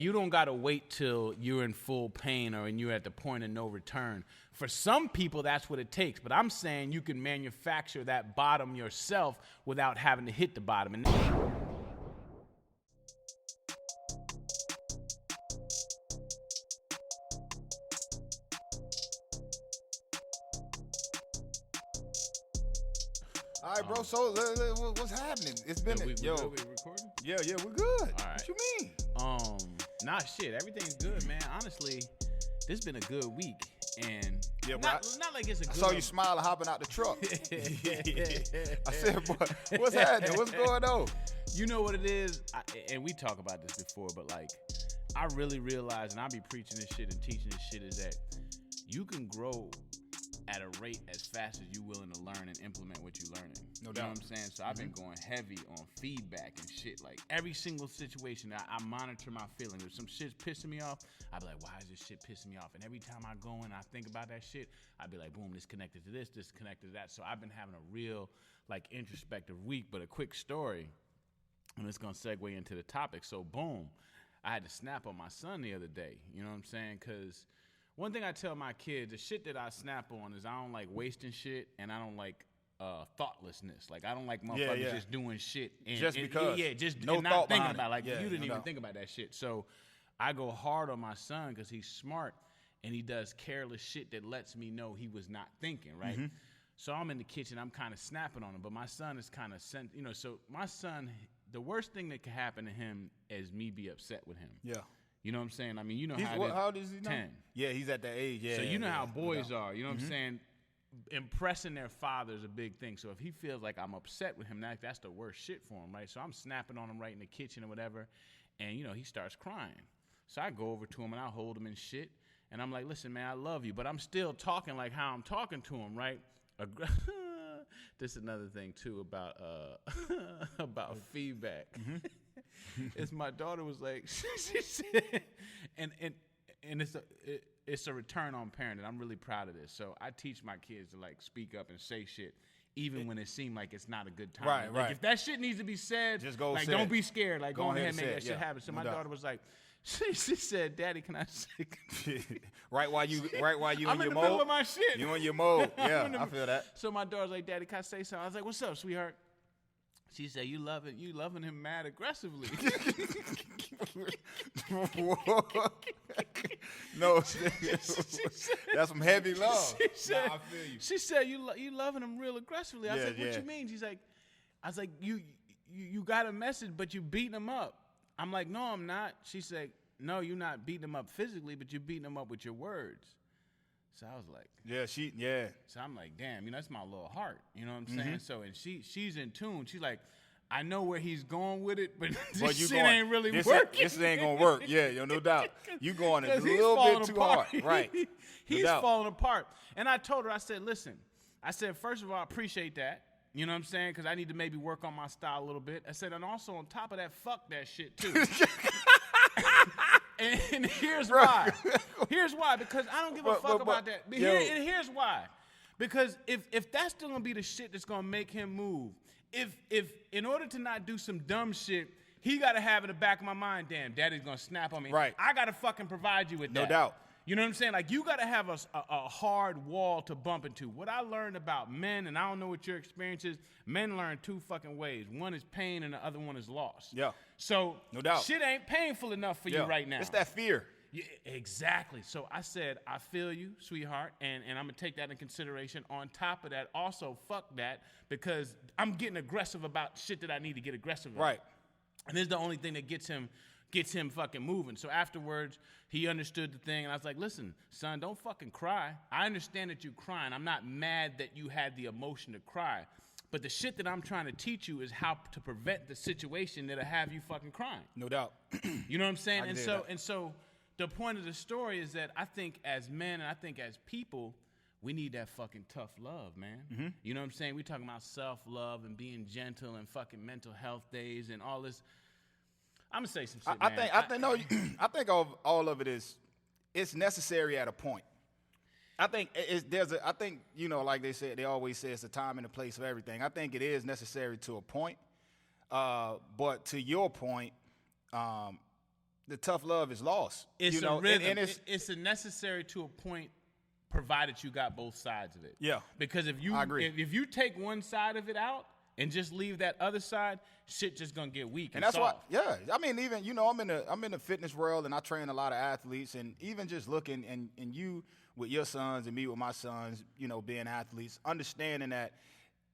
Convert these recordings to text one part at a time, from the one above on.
You don't got to wait till you're in full pain or you're at the point of no return. For some people, that's what it takes. But I'm saying you can manufacture that bottom yourself without having to hit the bottom. And all right, bro. So what's happening? It's been we yo. good? We recording? Yeah, we're good. All right. What you mean? Nah, shit. Everything's good, man. Honestly, this has been a good week. And Yeah, not like it's a I good saw you smiling, hopping out the truck. I said, boy, what's happening? What's going on? You know what it is? And we talk about this before, but like, I really realize, and I be preaching this shit and teaching this shit, is that you can grow at a rate as fast as you willing to learn and implement what you're learning. No doubt. You know what I'm saying? So I've been going heavy on feedback and shit. Like every single situation, I monitor my feelings. If some shit's pissing me off, I be like, why is this shit pissing me off? And every time I go and I think about that shit, I be like, boom, this connected to this connected to that. So I've been having a real like introspective week. But a quick story, and it's gonna segue into the topic. So boom, I had to snap on my son the other day. You know what I'm saying? Because one thing I tell my kids, the shit that I snap on is I don't like wasting shit, and I don't like thoughtlessness. Like I don't like motherfuckers just doing shit and Just because. just No and thought not thinking behind it. about it. Like Yeah, you didn't no even doubt. think about that shit. So I go hard on my son because he's smart and he does careless shit that lets me know he was not thinking, right? Mm-hmm. So I'm in the kitchen, I'm kind of snapping on him, but my son is kind of so my son, the worst thing that could happen to him is me be upset with him. Yeah. You know what I'm saying? I mean, you know He's, how it is. how old is he now? 10. Yeah, he's at that age. Yeah. So you know yeah, how no boys doubt. are. You know what I'm saying? Impressing their father is a big thing. So if he feels like I'm upset with him, that's the worst shit for him, right? So I'm snapping on him right in the kitchen or whatever, and, he starts crying. So I go over to him, and I hold him and shit, and I'm like, listen, man, I love you, but I'm still talking like how I'm talking to him, right? This is another thing, too, about about feedback. It's my daughter was like, she said, and it's a return on parenting. I'm really proud of this. So I teach my kids to like speak up and say shit, even when it seemed like it's not a good time. Right, like, right. If that shit needs to be said, Just go like say don't it. be scared. Like go ahead and make say that it, shit yeah. happen. So No my doubt. daughter was like, she said, "Daddy, can I say?" right while you I'm in in your the mode. middle of my shit. You in your mode. Yeah, I'm in the- I feel that. So my daughter's like, "Daddy, can I say something?" I was like, "What's up, sweetheart?" She said, "You loving him mad aggressively." No, that's some heavy love. She said, Nah, I feel you. She said, you loving him real aggressively. I Yeah, said, what yeah. you mean? I was like, you got a message, but you beating him up. I'm like, no, I'm not. She said, no, you're not beating him up physically, but you're beating him up with your words. So I was like, Yeah. so I'm like, damn, that's my little heart. You know what I'm saying? So, and she's in tune. She's like, I know where he's going with it, but this shit ain't really working. This ain't gonna work. Yeah, no doubt. You going a 'Cause he's little falling bit too apart. hard. Right. No He's doubt. falling apart. And I told her, I said, listen, first of all, I appreciate that. You know what I'm saying? Because I need to maybe work on my style a little bit. I said, and also on top of that, fuck that shit too. and here's why. Here's why. Because I don't give a fuck about that. And here's why. Because if that's still gonna be the shit that's gonna make him move, if in order to not do some dumb shit, he gotta have in the back of my mind, damn, daddy's gonna snap on me. Right. I gotta fucking provide you with that. No doubt. You know what I'm saying? Like, you got to have a hard wall to bump into. What I learned about men, and I don't know what your experience is, men learn two fucking ways. One is pain and the other one is loss. Yeah. So, No doubt. shit ain't painful enough for you right now. It's that fear. Yeah, exactly. So I said, I feel you, sweetheart, and I'm going to take that in consideration. On top of that, also, fuck that, because I'm getting aggressive about shit that I need to get aggressive about. Right. And this is the only thing that gets him fucking moving. So afterwards, he understood the thing, and I was like, listen, son, don't fucking cry. I understand that you're crying. I'm not mad that you had the emotion to cry. But the shit that I'm trying to teach you is how to prevent the situation that'll have you fucking crying. No doubt. You know what I'm saying? I And can so hear that. and so the point of the story is that I think as men and I think as people, we need that fucking tough love, man. Mm-hmm. You know what I'm saying? We talking about self-love and being gentle and fucking mental health days and all this. I'm gonna say some shit, man. I think all of it is, it's necessary at a point. I think like they always say it's a time and a place for everything. I think it is necessary to a point, but to your point, the tough love is lost. It's you know, a rhythm. and It's a necessary to a point, provided you got both sides of it. Yeah. Because if you I agree. if you take one side of it out and just leave that other side, shit just gonna get weak. And that's why, soft. yeah. I mean, even I'm in the fitness world, and I train a lot of athletes, and even just looking and you with your sons and me with my sons, being athletes, understanding that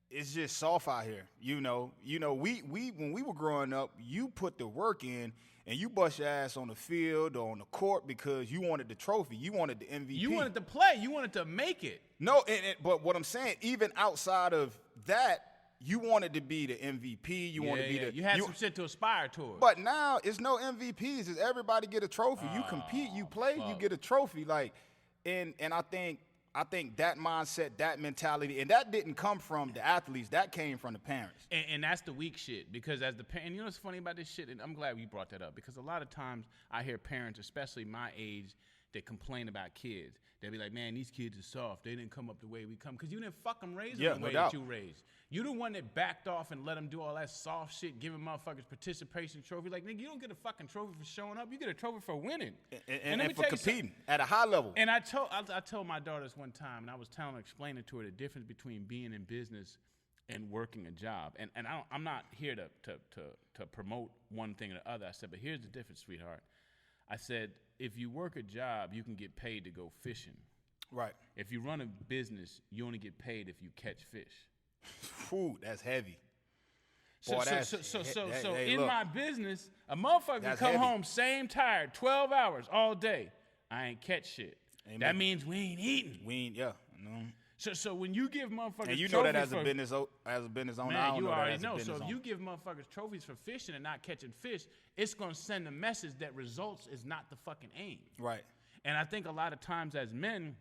it's just soft out here. We when we were growing up, you put the work in, and you bust your ass on the field or on the court because you wanted the trophy, you wanted the MVP, You wanted to play, you wanted to make it. No, but what I'm saying, even outside of that, you wanted to be the MVP. You wanted to be You had some shit to aspire towards. But now it's no MVPs. It's everybody get a trophy. You compete, you play, you get a trophy. And I think that mindset, that mentality, and that didn't come from the athletes. That came from the parents. And that's the weak shit, because as the parent, you know what's funny about this shit? And I'm glad you brought that up, because a lot of times I hear parents, especially my age, that complain about kids. They'll be like, man, these kids are soft. They didn't come up the way we come. Because you didn't fuck them raise them the way that you raised. You the one that backed off and let them do all that soft shit, giving motherfuckers participation trophy. Like, nigga, you don't get a fucking trophy for showing up. You get a trophy for winning. And for competing at a high level. And I told my daughters one time, and I was explaining to her the difference between being in business and working a job. And I'm not here to promote one thing or the other. I said, but here's the difference, sweetheart. I said, if you work a job, you can get paid to go fishing. Right. If you run a business, you only get paid if you catch fish. Ooh, that's heavy. So, Boy, in my business, a motherfucker can come home same tired, 12 hours all day. I ain't catch shit. Amen. That means we ain't eating. Yeah. No. So when you give motherfuckers, and you know that as a business owner, man, you already know. So if you give motherfuckers trophies for fishing and not catching fish, it's gonna send a message that results is not the fucking aim. Right. And I think a lot of times as men,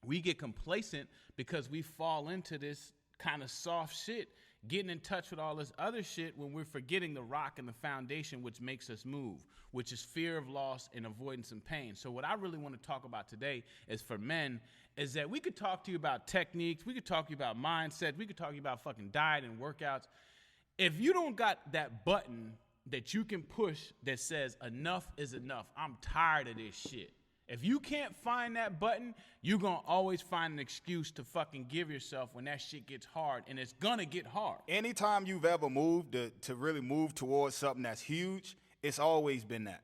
we get complacent because we fall into this kind of soft shit, getting in touch with all this other shit when we're forgetting the rock and the foundation which makes us move, which is fear of loss and avoidance and pain. So what I really want to talk about today is for men, is that we could talk to you about techniques, we could talk to you about mindset, we could talk to you about fucking diet and workouts. If you don't got that button that you can push that says enough is enough, I'm tired of this shit. If you can't find that button, you're going to always find an excuse to fucking give yourself when that shit gets hard, and it's going to get hard. Anytime you've ever moved to really move towards something that's huge, it's always been that.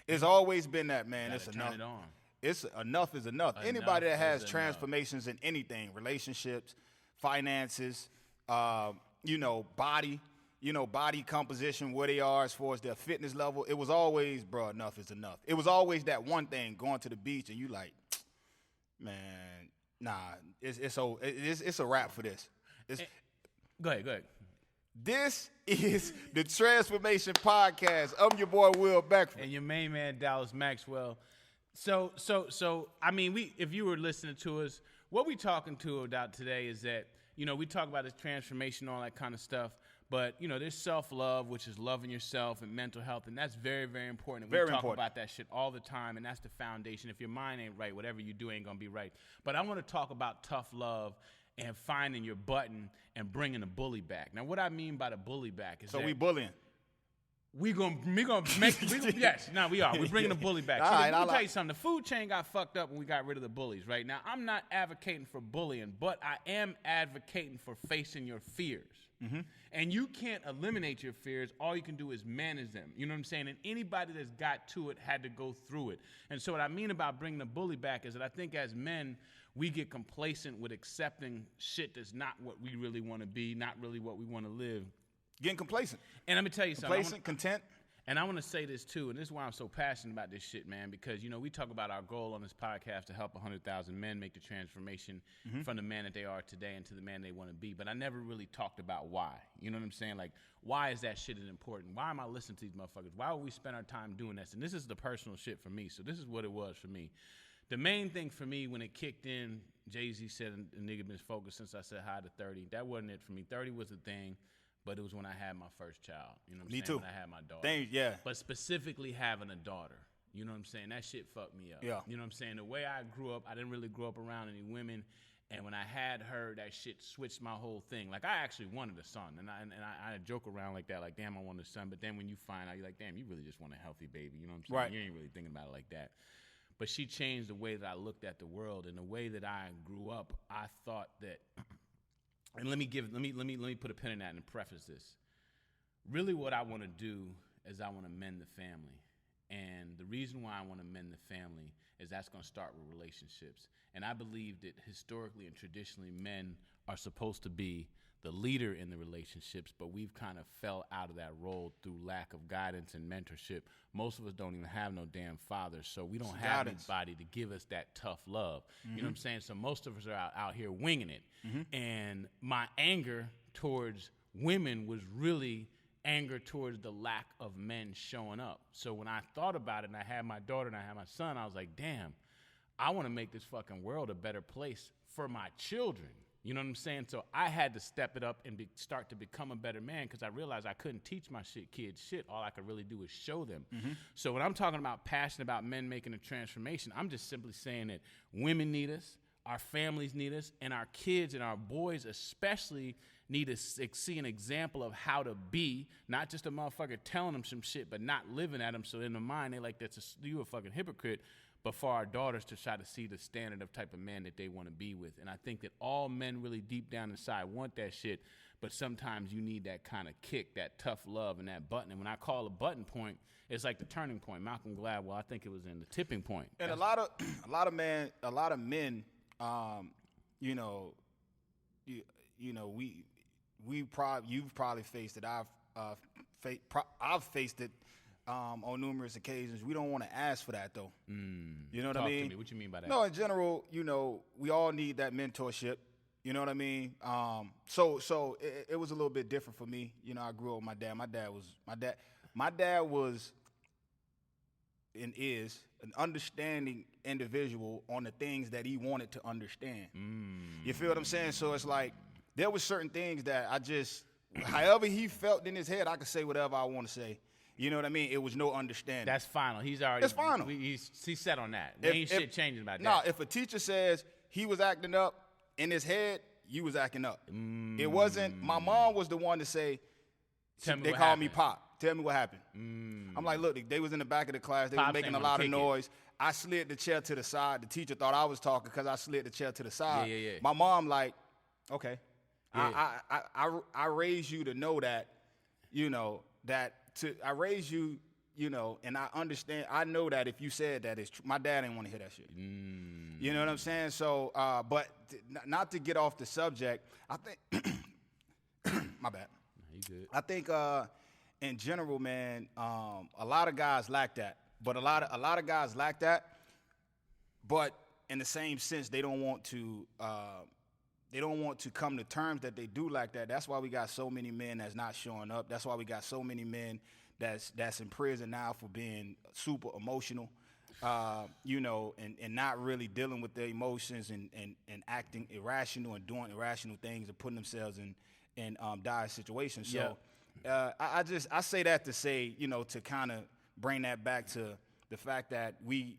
It's always been that, man. It's enough. Turn it on. It's enough is enough. Anybody that has transformations in anything, relationships, finances, body, body composition, where they are as far as their fitness level, it was always, bro, enough is enough. It was always that one thing, going to the beach and you like, man, nah, it's a wrap for this. Go ahead. This is the Transformation Podcast. I'm your boy, Will Beckford. And your main man, Dallas Maxwell. So, I mean, if you were listening to us, what we talking about today is that, we talk about this transformation, all that kind of stuff, but, there's self-love, which is loving yourself, and mental health, and that's very, very important. We talk about that shit all the time, and that's the foundation. If your mind ain't right, whatever you do ain't going to be right. But I want to talk about tough love and finding your button and bringing the bully back. Now, what I mean by the bully back is we bullying. We gonna make yes. No, we are. We're bringing the bully back. Let me tell you something. The food chain got fucked up when we got rid of the bullies. Right now, I'm not advocating for bullying, but I am advocating for facing your fears. Mm-hmm. And you can't eliminate your fears. All you can do is manage them. You know what I'm saying? And anybody that's got to it had to go through it. And so what I mean about bringing the bully back is that I think as men, we get complacent with accepting shit that's not what we really want to be, not really what we want to live. Getting complacent. And let me tell you something. Complacent, content. And I want to say this, too, and this is why I'm so passionate about this shit, man, because, we talk about our goal on this podcast to help 100,000 men make the transformation from the man that they are today into the man they want to be. But I never really talked about why. You know what I'm saying? Like, why is that shit important? Why am I listening to these motherfuckers? Why would we spend our time doing this? And this is the personal shit for me. So this is what it was for me. The main thing for me when it kicked in, Jay-Z said a nigga been focused since I said hi to 30. That wasn't it for me. 30 was the thing. But it was when I had my first child. You know what I'm saying? Me too. When I had my daughter. Yeah. But specifically having a daughter. You know what I'm saying? That shit fucked me up. Yeah. You know what I'm saying? The way I grew up, I didn't really grow up around any women. And when I had her, that shit switched my whole thing. Like, I actually wanted a son, and I joke around like that, like, damn, I wanted a son. But then when you find out, you're like, damn, you really just want a healthy baby. You know what I'm saying? Right. You ain't really thinking about it like that. But she changed the way that I looked at the world, and the way that I grew up. I thought that, and let me put a pin in that and preface this. Really, what I want to do is I want to mend the family. And the reason why I want to mend the family is that's going to start with relationships. And I believe that historically and traditionally, men are supposed to be the leader in the relationships, but we've kind of fell out of that role through lack of guidance and mentorship. Most of us don't even have no damn fathers, so we don't have anybody to give us that tough love. You know what I'm saying? So most of us are out here winging it. And my anger towards women was really anger towards the lack of men showing up. So when I thought about it and I had my daughter and I had my son, I was like, damn, I want to make this fucking world a better place for my children. You know what I'm saying? So I had to step it up and start to become a better man, because I realized I couldn't teach my kids shit. All I could really do is show them. So when I'm talking about passion about men making a transformation, I'm just simply saying that women need us, our families need us, and our kids and our boys especially need to see an example of how to be, not just a motherfucker telling them some shit, but not living at them. So in their mind, they like, you a fucking hypocrite. But for our daughters to try to see the standard of type of man that they want to be with. And I think that all men really deep down inside want that shit, but sometimes you need that kind of kick, that tough love, and that button. And when I call a button point, it's like the turning point. Malcolm Gladwell, I think it was in the tipping point. And a lot of men, you've probably faced it. I've faced it. On numerous occasions. We don't want to ask for that, though. You know what I mean? Talk to me. What you mean by that? No, in general, we all need that mentorship. You know what I mean? So it was a little bit different for me. I grew up with my dad. My dad was and is an understanding individual on the things that he wanted to understand. You feel what I'm saying? So it's like there were certain things that however he felt in his head, I could say whatever I want to say. You know what I mean? It was no understanding. That's final. He's already. It's final. He's set on that. Ain't shit changing about that. No, if a teacher says he was acting up in his head, you was acting up. It wasn't. My mom was the one to say. They called me Pop. Tell me what happened. I'm like, look, they was in the back of the class. They was making a lot of noise. I slid the chair to the side. The teacher thought I was talking because I slid the chair to the side. Yeah. My mom like, okay. Yeah. I raised you to know that, I raised you, and I understand. I know that if you said that, it's true. My dad didn't want to hear that shit. You know what I'm saying? So, but not to get off the subject, I think, my bad. You good. I think, in general, man, a lot of guys lack that. But a lot of guys lack that. But in the same sense, they don't want to come to terms that they do like that. That's why we got so many men that's not showing up. That's why we got so many men that's in prison now for being super emotional, and not really dealing with their emotions and acting irrational and doing irrational things and putting themselves in dire situations. So I say that to say, to kind of bring that back to the fact that we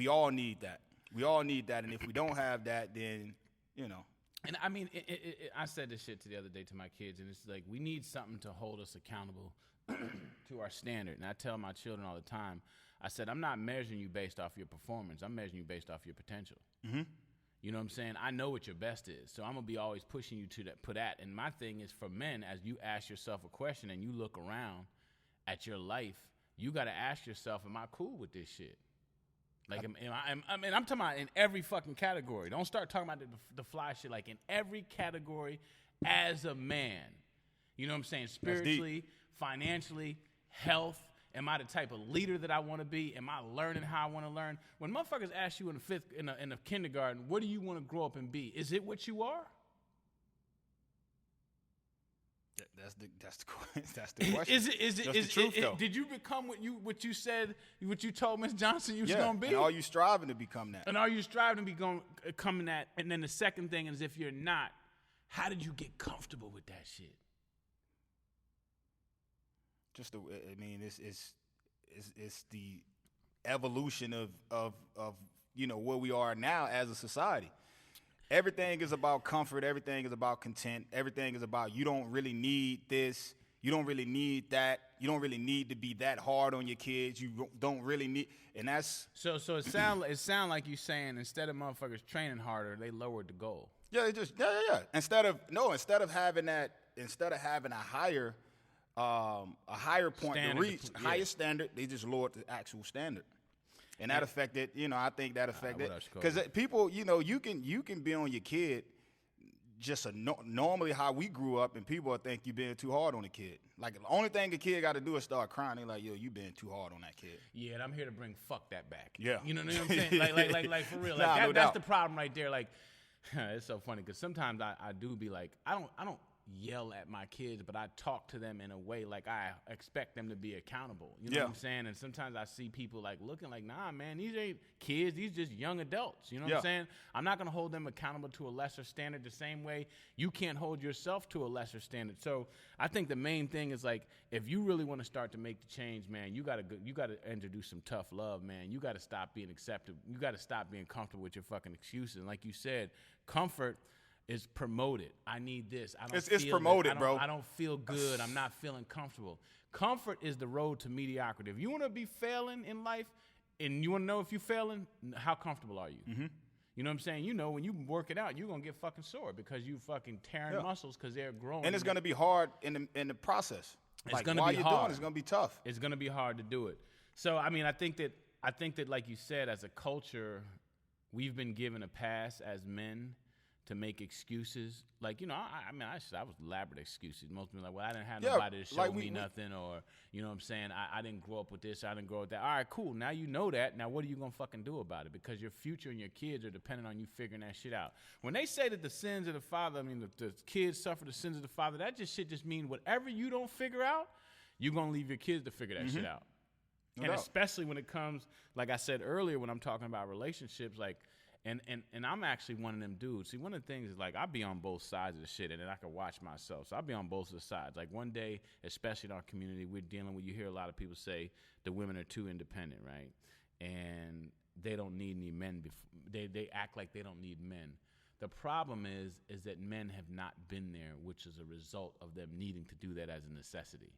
all need that. We all need that. And if we don't have that, then, And I mean, I said this shit the other day to my kids, and it's like, we need something to hold us accountable to our standard. And I tell my children all the time, I said, I'm not measuring you based off your performance. I'm measuring you based off your potential. You know what I'm saying? I know what your best is, so I'm going to be always pushing you to that. And my thing is, for men, as you ask yourself a question and you look around at your life, you got to ask yourself, am I cool with this shit? Like, I'm talking about in every fucking category. Don't start talking about the fly shit. Like, in every category as a man. You know what I'm saying? Spiritually, financially, health. Am I the type of leader that I want to be? Am I learning how I want to learn? When motherfuckers ask you in the kindergarten, what do you want to grow up and be? Is it what you are? That's the question. Is the truth, though? Did you become what you told Miss Johnson you was gonna be? And are you striving to become that? And are you striving to becoming that? And then the second thing is, if you're not, how did you get comfortable with that shit? It's the evolution of where we are now as a society. Everything is about comfort. Everything is about content. Everything is about you don't really need this. You don't really need that. You don't really need to be that hard on your kids. You don't really need, and that's So it sound like you saying instead of motherfuckers training harder, they lowered the goal. yeah. They just yeah. Instead of having a higher point Standard to reach, yeah. higher standard, they just lowered the actual standard. And that affected, I think that affected, what else, because people, you can be on your kid just normally how we grew up, and people will think you being too hard on a kid. Like, the only thing a kid got to do is start crying. They're like, yo, you being too hard on that kid. Yeah, and I'm here to bring fuck that back. Yeah. You know what I'm saying? like for real. Like, Nah, no that's doubt. the problem right there. Like, it's so funny because sometimes I do be like, I don't yell at my kids, but I talk to them in a way like I expect them to be accountable. You know what I'm saying? And sometimes I see people like looking like, nah, man, these ain't kids. These just young adults. You know what I'm saying? I'm not going to hold them accountable to a lesser standard the same way you can't hold yourself to a lesser standard. So I think the main thing is like, if you really want to start to make the change, man, you got to introduce some tough love, man. You got to stop being accepted. You got to stop being comfortable with your fucking excuses. And like you said, comfort is promoted. I need this. I don't It's promoted, bro. I don't feel good. I'm not feeling comfortable. Comfort is the road to mediocrity. If you want to be failing in life and you want to know if you're failing, how comfortable are you? Mm-hmm. You know what I'm saying? You know, when you work it out, you're going to get fucking sore because you fucking tearing muscles because they're growing. And it's going to be hard in the process. It's going to be hard. While you're doing it, it's going to be tough. It's going to be hard to do it. So, I mean, I think that like you said, as a culture, we've been given a pass as men to make excuses. Like, I was elaborate excuses. Most people are like, well, I didn't have nobody to show me nothing, or, you know what I'm saying, I didn't grow up with this, I didn't grow up with that. All right, cool. Now you know that. Now what are you going to fucking do about it? Because your future and your kids are dependent on you figuring that shit out. When they say that the sins of the father, the kids suffer the sins of the father, that shit just means whatever you don't figure out, you're going to leave your kids to figure that shit out. No doubt. Especially when it comes, like I said earlier, when I'm talking about relationships, like, And I'm actually one of them dudes. See, one of the things is, like, I be on both sides of the shit, and then I can watch myself. So I be on both of the sides. Like, one day, especially in our community, we're dealing with, you hear a lot of people say the women are too independent, right? And they don't need any men. They act like they don't need men. The problem is that men have not been there, which is a result of them needing to do that as a necessity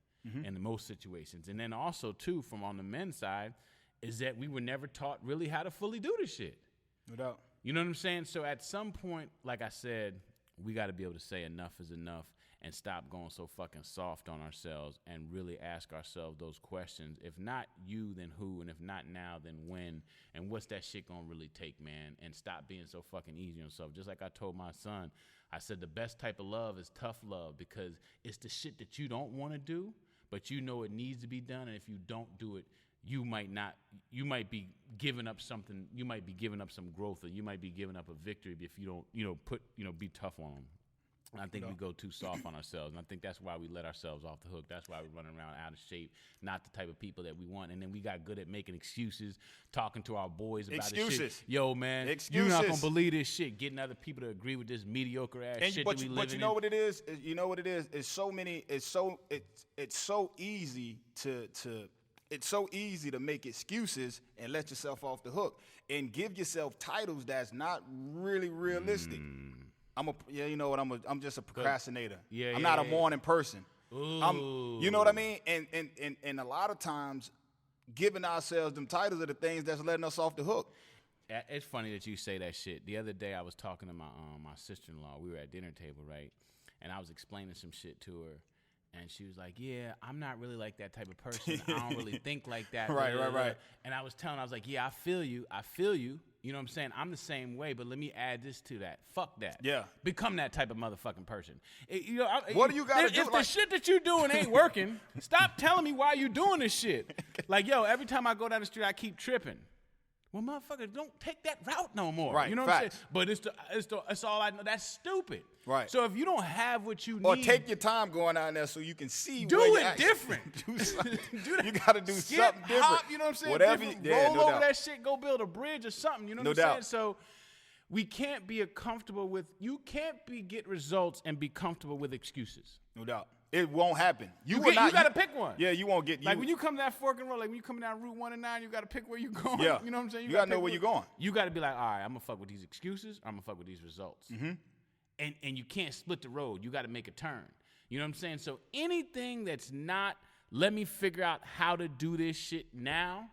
in most situations. And then also, too, from on the men's side, is that we were never taught really how to fully do this shit. No doubt. You know what I'm saying? So at some point, like I said, we got to be able to say enough is enough and stop going so fucking soft on ourselves and really ask ourselves those questions. If not you, then who? And if not now, then when? And what's that shit gonna really take, man? And stop being so fucking easy on yourself. Just like I told my son, I said the best type of love is tough love, because it's the shit that you don't want to do, but you know it needs to be done. And if you don't do it, you might be giving up something. You might be giving up some growth, or you might be giving up a victory if you don't, be tough on them. And I think we go too soft on ourselves, and I think that's why we let ourselves off the hook. That's why we're running around out of shape, not the type of people that we want. And then we got good at making excuses, talking to our boys about this shit. Yo, man, you're not gonna believe this shit. Getting other people to agree with this mediocre ass shit that we live in. But you know what it is? You know what it is? It's so many. It's so easy to. It's so easy to make excuses and let yourself off the hook and give yourself titles that's not really realistic. I'm just a procrastinator. I'm not a morning person. You know what I mean? And a lot of times, giving ourselves them titles are the things that's letting us off the hook. It's funny that you say that shit. The other day, I was talking to my sister-in-law. We were at dinner table, right? And I was explaining some shit to her. And she was like, yeah, I'm not really like that type of person. I don't really think like that. Right. And I was telling her, I was like, yeah, I feel you. You know what I'm saying? I'm the same way, but let me add this to that. Fuck that. Yeah. Become that type of motherfucking person. What do you got to do? If the shit that you doing ain't working, stop telling me why you doing this shit. Like, yo, every time I go down the street, I keep tripping. Well, motherfucker, don't take that route no more. Right, you know what I'm saying? But it's all I know. That's stupid. Right. So if you don't have what you need, or take your time going out there so you can see. Do where it different. Do something. You got to do something different. Hop, you know what I'm saying? Whatever. Roll over that shit. Go build a bridge or something. You know what I'm saying? So we can't be comfortable with. You can't get results and be comfortable with excuses. No doubt. It won't happen. You got to pick one. Yeah, you won't get. Like when you come that fork and road, like when you coming down Route 1 and 9, you got to pick where you going. Yeah. You know what I'm saying? You got to know where you're going. You got to be like, all right, I'm gonna fuck with these excuses, or I'm gonna fuck with these results. Mm-hmm. And you can't split the road. You got to make a turn. You know what I'm saying? So anything that's not, let me figure out how to do this shit now,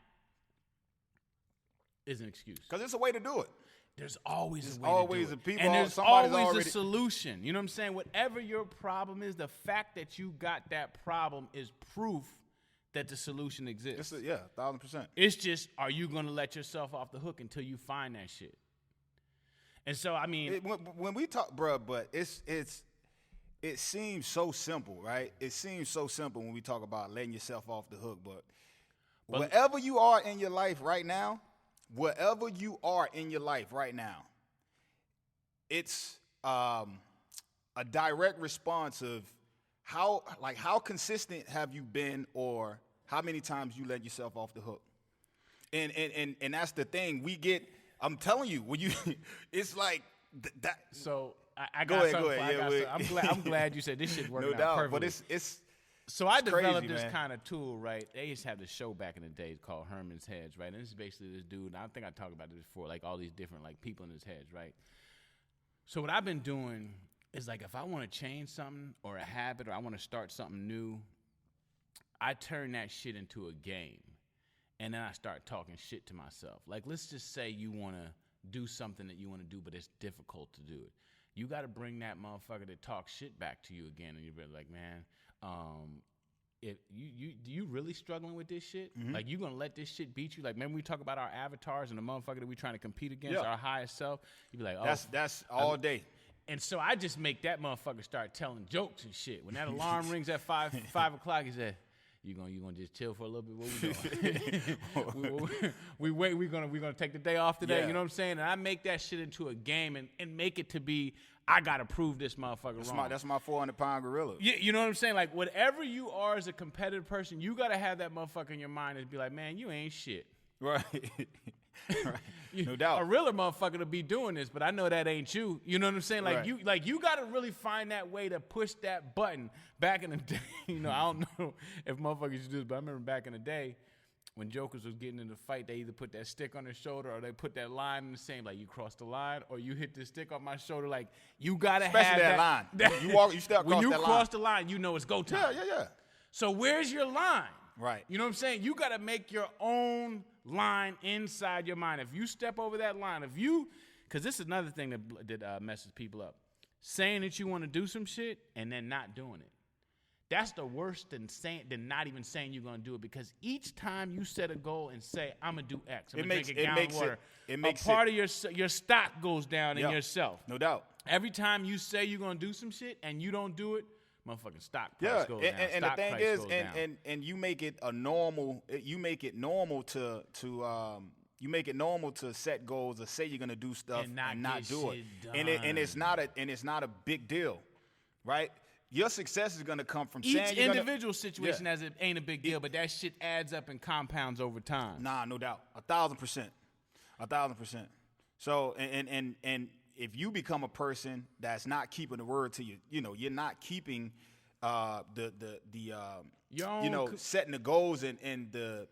is an excuse. Because it's a way to do it. There's always a way always to do a it. people. And there's somebody's always already a solution. You know what I'm saying? Whatever your problem is, the fact that you got that problem is proof that the solution exists. 1,000%. It's just, are you going to let yourself off the hook until you find that shit? And so, I mean, when we talk, bro, but it seems so simple, right? It seems so simple when we talk about letting yourself off the hook, but wherever you are in your life right now, it's a direct response of how consistent have you been, or how many times you let yourself off the hook. And that's the thing. I'm telling you, when you it's like that. So I got something. Yeah, I'm glad you said this shit working no doubt, out perfectly. But it's so I developed crazy, this man. kind of tool, right? They used to have this show back in the day called Herman's Heads, right? And this is basically this dude, and I think I talked about this before, like all these different like people in his heads, right? So what I've been doing is like if I want to change something or a habit, or I want to start something new, I turn that shit into a game. And then I start talking shit to myself. Like, let's just say you want to do something that you want to do, but it's difficult to do it. You got to bring that motherfucker to talk shit back to you again. And you're like, man, if you really struggling with this shit? Mm-hmm. Like, you going to let this shit beat you? Like, remember we talk about our avatars and the motherfucker that we trying to compete against, our highest self? You be like, oh. That's all day. And so I just make that motherfucker start telling jokes and shit. When that alarm rings at 5 o'clock, he said, You gonna just chill for a little bit? What we doing? We're gonna take the day off today. Yeah. You know what I'm saying? And I make that shit into a game and make it to be, I gotta prove this motherfucker wrong. That's my 400-pound gorilla. You know what I'm saying? Like whatever you are as a competitive person, you gotta have that motherfucker in your mind and be like, man, you ain't shit. Right. Right. No doubt. A realer motherfucker to be doing this, but I know that ain't you. You know what I'm saying? Like you got to really find that way to push that button. Back in the day, I don't know if motherfuckers used to do this, but I remember back in the day when jokers was getting in the fight, they either put that stick on their shoulder or they put that line in the same, like you cross the line or you hit the stick on my shoulder. Like you got to have that line. You step across when you that cross the line, you know it's go time. Yeah. So where's your line? Right. You know what I'm saying? You got to make your own line inside your mind. If you step over that line, because this is another thing that messes people up. Saying that you want to do some shit and then not doing it. That's the worst than not even saying you're going to do it, because each time you set a goal and say, I'm going to do X, I'm going to drink a gallon of water, a part of your stock goes down in yourself. No doubt. Every time you say you're going to do some shit and you don't do it, motherfucking stock price goes down. And the thing is, and you make it a normal. You make it normal to set goals or say you're gonna do stuff and not do it. And it's not a big deal, right? Your success is gonna come from each individual situation as it ain't a big deal, but that shit adds up and compounds over time. Nah, no doubt, 1,000%. So and if you become a person that's not keeping the word to you, you're not keeping setting the goals and the,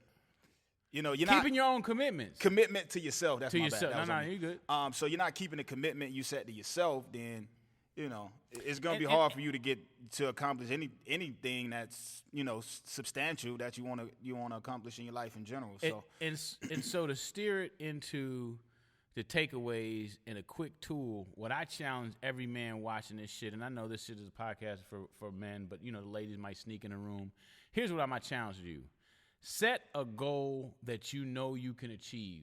you're keeping not your own commitments. Commitment to yourself. That's to my yourself. bad. No, you good. So you're not keeping the commitment you set to yourself. Then, it's gonna be hard for you to get to accomplish anything that's substantial that you want to accomplish in your life in general. So and so to steer it into the takeaways in a quick tool, what I challenge every man watching this shit, and I know this shit is a podcast for men, but the ladies might sneak in the room. Here's what I might challenge you. Set a goal that you know you can achieve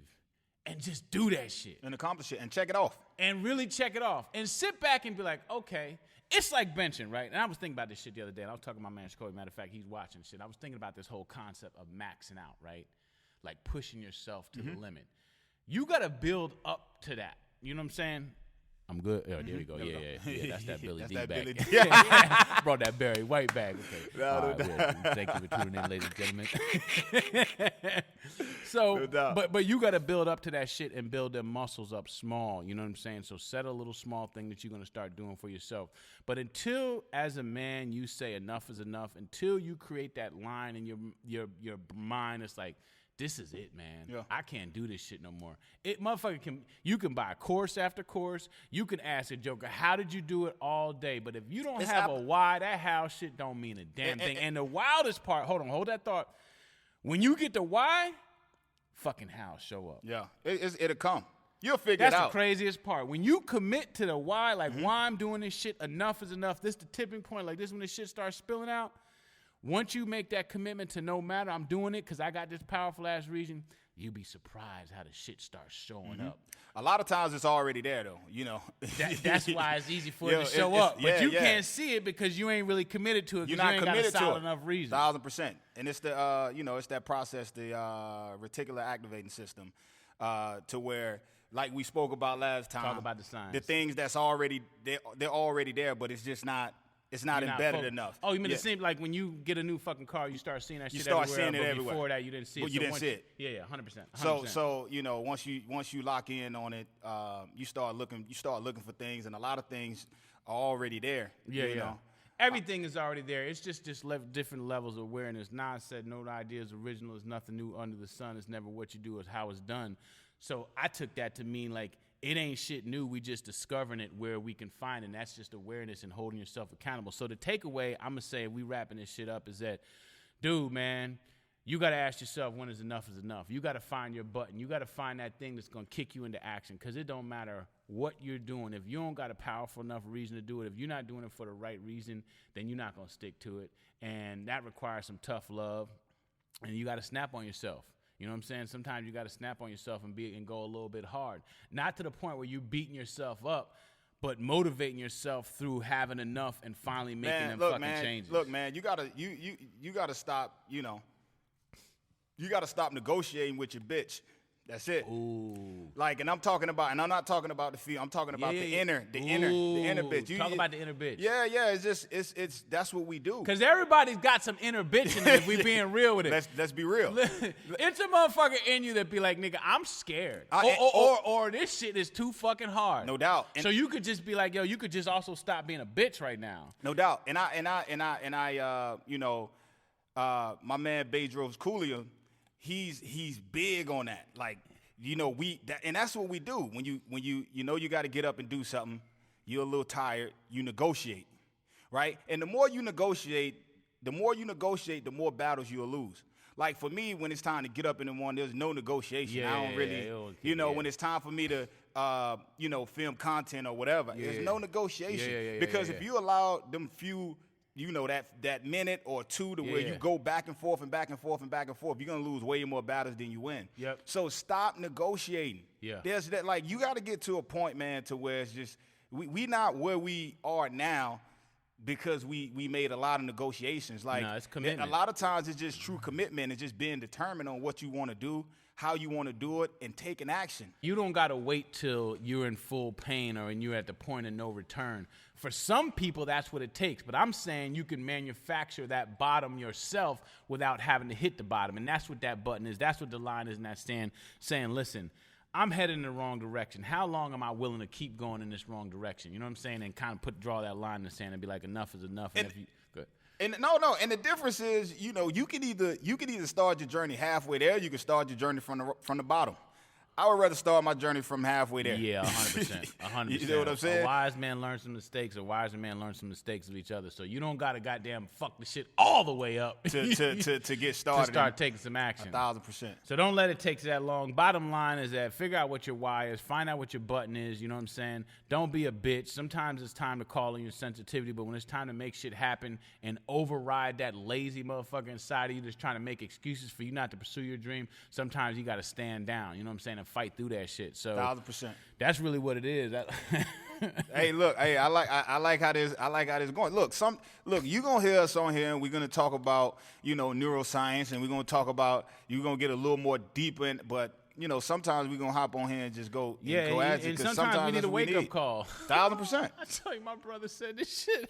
and just do that shit. And accomplish it and check it off. And really check it off. And sit back and be like, okay, it's like benching, right? And I was thinking about this shit the other day, and I was talking to my man, Shkoy. Matter of fact, he's watching shit. I was thinking about this whole concept of maxing out, right? Like pushing yourself to the limit. You got to build up to that. You know what I'm saying? I'm good. Oh, there we go. Yeah. That's that Billy D that bag. Billy D. Brought that Barry White bag. Okay. No, All right, well, thank you for tuning in, ladies and gentlemen. So, but you got to build up to that shit and build them muscles up small. You know what I'm saying? So set a little small thing that you're going to start doing for yourself. But until, as a man, you say enough is enough, until you create that line in your mind, it's like, this is it, man. Yeah. I can't do this shit no more. You can buy course after course. You can ask a joker, how did you do it all day? But if you don't have a why, that how shit don't mean a damn thing. And the wildest part, hold that thought. When you get the why, fucking how show up. Yeah, it'll come. You'll figure it out. That's the craziest part. When you commit to the why, like why I'm doing this shit, enough is enough. This the tipping point. Like this when this shit starts spilling out. Once you make that commitment to no matter, I'm doing it because I got this powerful ass reason, you'll be surprised how the shit starts showing up. A lot of times it's already there, though, you know. That's why it's easy for it to show up. But you can't see it because you ain't really committed to it because you ain't got a solid enough reason. 1,000%. And it's the, it's that process, the reticular activating system, to where, like we spoke about last time. Talk about the signs. The things that's already, they're already there, but it's just not. It's not embedded enough. Oh, you mean the same like when you get a new fucking car, you start seeing that shit everywhere. You everywhere. start seeing it everywhere. Before that, you didn't see it. Well, you didn't see it. Yeah, 100%. So once you lock in on it, you start looking for things, and a lot of things are already there. You know? Everything is already there. It's just different levels of awareness. Nas said, "No idea is original. There's nothing new under the sun. It's never what you do. It's how it's done." So I took that to mean like, it ain't shit new. We just discovering it where we can find it. And that's just awareness and holding yourself accountable. So the takeaway, I'm going to say, we wrapping this shit up, is that, dude, man, you got to ask yourself when is enough. You got to find your button. You got to find that thing that's going to kick you into action, because it don't matter what you're doing. If you don't got a powerful enough reason to do it, if you're not doing it for the right reason, then you're not going to stick to it. And that requires some tough love, and you got to snap on yourself. You know what I'm saying? Sometimes you got to snap on yourself and go a little bit hard. Not to the point where you're beating yourself up, but motivating yourself through having enough and finally making changes. Look, man, you gotta stop. You gotta stop negotiating with your bitch. That's it. Ooh. Like, and I'm not talking about the feel. I'm talking about the inner bitch. Talk about the inner bitch. Yeah. It's that's what we do. Because everybody's got some inner bitch in there if we being real with it. Let's be real. It's a motherfucker in you that be like, nigga, I'm scared. Or this shit is too fucking hard. No doubt. So you could just be like, yo, you could just also stop being a bitch right now. No doubt. And I my man Bedros Koulian, he's big on that. Like, and that's what we do. When you got to get up and do something, you're a little tired, you negotiate, right? And the more you negotiate, the more battles you'll lose. Like, for me, when it's time to get up in the morning, there's no negotiation. I don't really, when it's time for me to, film content or whatever, there's no negotiation. Because if you allow them few, that minute or two to where you go back and forth and back and forth and back and forth, you're going to lose way more battles than you win. Yep. So stop negotiating. Yeah. There's that, like, you got to get to a point, man, to where it's just, we not where we are now because we made a lot of negotiations. Like, it's commitment. A lot of times it's just true commitment and just being determined on what you want to do, how you want to do it, and taking action. You don't got to wait till you're in full pain or you're at the point of no return. For some people, that's what it takes. But I'm saying you can manufacture that bottom yourself without having to hit the bottom. And that's what that button is. That's what the line is in that stand, saying, listen, I'm headed in the wrong direction. How long am I willing to keep going in this wrong direction? You know what I'm saying? And kind of draw that line in the sand and be like, enough is enough. And if you, good. And and the difference is, you can either start your journey halfway there, you can start your journey from the bottom. I would rather start my journey from halfway there. Yeah, 100%. 100%. You know what I'm saying? A wise man learns some mistakes. A wiser man learns some mistakes of each other. So you don't got to goddamn fuck the shit all the way up to get started. To start taking some action. 1,000%. So don't let it take that long. Bottom line is that figure out what your why is. Find out what your button is. You know what I'm saying? Don't be a bitch. Sometimes it's time to call in your sensitivity, but when it's time to make shit happen and override that lazy motherfucker inside of you that's trying to make excuses for you not to pursue your dream, sometimes you got to stand down. You know what I'm saying? And fight through that shit. So 1,000%. That's really what it is. Hey, look, I like how this going. Look, you gonna hear us on here, and we're gonna talk about neuroscience, and we're gonna talk about, you're gonna get a little more deep in, but sometimes we're going to hop on here and just go Yeah, go at it. and 'cause sometimes we need that's a what wake-up call. 1,000%. I tell you, my brother said this shit.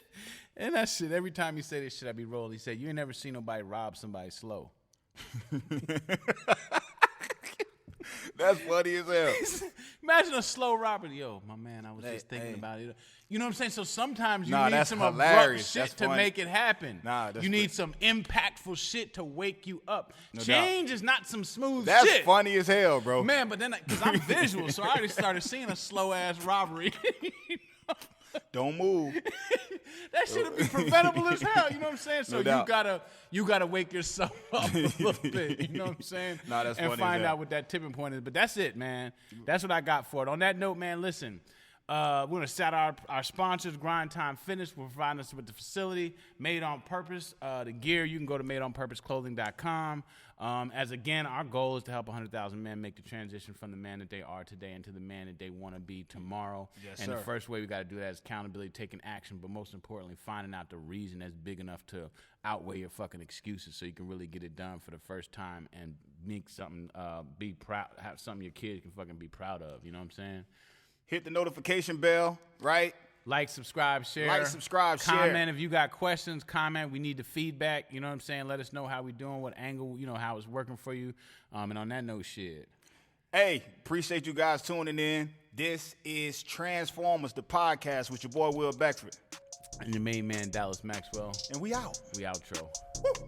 And that shit, every time he say this shit, I be rolling. He said, you ain't never seen nobody rob somebody slow. That's funny as hell. Imagine a slow robbery. Yo, my man, I was just thinking about it. You know what I'm saying? So sometimes you need that's some hilarious. abrupt shit to make it happen. That's you need some impactful shit to wake you up. No Change is not some smooth That's shit. funny as hell, bro. Man, but then, because I'm visual, so I already started seeing a slow-ass robbery. Don't move. That shit'll be preventable as hell. You know what I'm saying? So No doubt. you gotta wake yourself up a little bit. You know what I'm saying? Nah, that's and funny as find hell. out what that tipping point is. But that's it, man. That's what I got for it. On that note, man, listen. We're gonna shout out our sponsors, Grind Time Fitness, for providing us with the facility, Made on Purpose. The gear, you can go to madeonpurposeclothing.com. As again, our goal is to help 100,000 men make the transition from the man that they are today into the man that they want to be tomorrow. Yes, and sir. the first way we got to do that is accountability, taking action, but most importantly, finding out the reason that's big enough to outweigh your fucking excuses, so you can really get it done for the first time and make something, be proud, have something your kids can fucking be proud of. You know what I'm saying? Hit the notification bell, right? Like, subscribe, share. Like, subscribe, share. Comment if you got questions. Comment. We need the feedback. You know what I'm saying? Let us know how we doing, what angle, how it's working for you. And on that note, shit. Hey, appreciate you guys tuning in. This is Transformers, the podcast with your boy Will Beckford. And your main man, Dallas Maxwell. And we out. We outro. Woo.